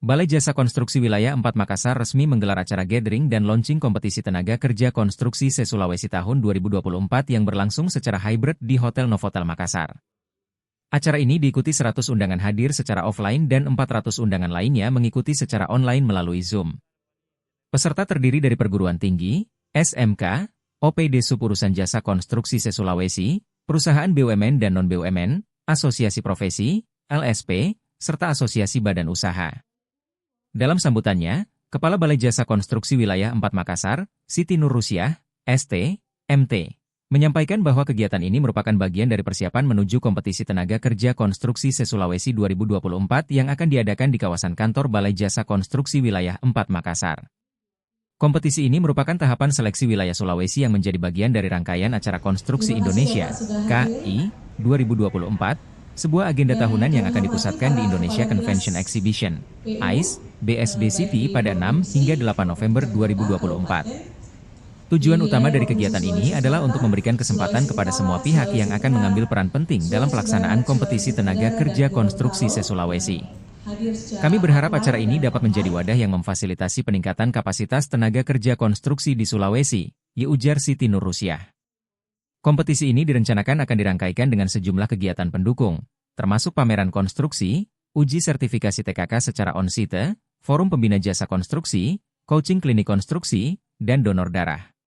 Balai Jasa Konstruksi Wilayah 4 Makassar resmi menggelar acara gathering dan launching kompetisi tenaga kerja konstruksi se-Sulawesi tahun 2024 yang berlangsung secara hybrid di Hotel Novotel Makassar. Acara ini diikuti 100 undangan hadir secara offline dan 400 undangan lainnya mengikuti secara online melalui Zoom. Peserta terdiri dari perguruan tinggi, SMK, OPD Suburusan Jasa Konstruksi se-Sulawesi, perusahaan BUMN dan non-BUMN, asosiasi profesi, LSP, serta asosiasi badan usaha. Dalam sambutannya, Kepala Balai Jasa Konstruksi Wilayah 4 Makassar, Siti Nur Rusiah, ST, MT, menyampaikan bahwa kegiatan ini merupakan bagian dari persiapan menuju kompetisi tenaga kerja konstruksi se-Sulawesi 2024 yang akan diadakan di kawasan kantor Balai Jasa Konstruksi Wilayah 4 Makassar. Kompetisi ini merupakan tahapan seleksi wilayah Sulawesi yang menjadi bagian dari rangkaian acara Konstruksi Indonesia, KI, 2024, sebuah agenda tahunan yang akan dipusatkan di Indonesia Convention Exhibition, ICE, BSD City pada 6 hingga 8 November 2024. Tujuan utama dari kegiatan ini adalah untuk memberikan kesempatan kepada semua pihak yang akan mengambil peran penting dalam pelaksanaan kompetisi tenaga kerja konstruksi se-Sulawesi. Kami berharap acara ini dapat menjadi wadah yang memfasilitasi peningkatan kapasitas tenaga kerja konstruksi di Sulawesi, ujar Siti Nur Rusiah. Kompetisi ini direncanakan akan dirangkaikan dengan sejumlah kegiatan pendukung, termasuk pameran konstruksi, uji sertifikasi TKK secara on-site, forum pembina jasa konstruksi, coaching klinik konstruksi, dan donor darah.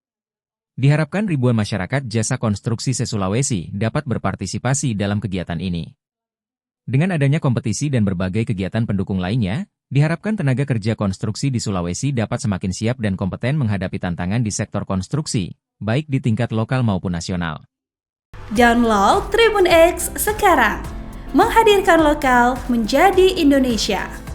Diharapkan ribuan masyarakat jasa konstruksi se-Sulawesi dapat berpartisipasi dalam kegiatan ini. Dengan adanya kompetisi dan berbagai kegiatan pendukung lainnya, diharapkan tenaga kerja konstruksi di Sulawesi dapat semakin siap dan kompeten menghadapi tantangan di sektor konstruksi, baik di tingkat lokal maupun nasional. Download Tribun X sekarang, menghadirkan lokal menjadi Indonesia.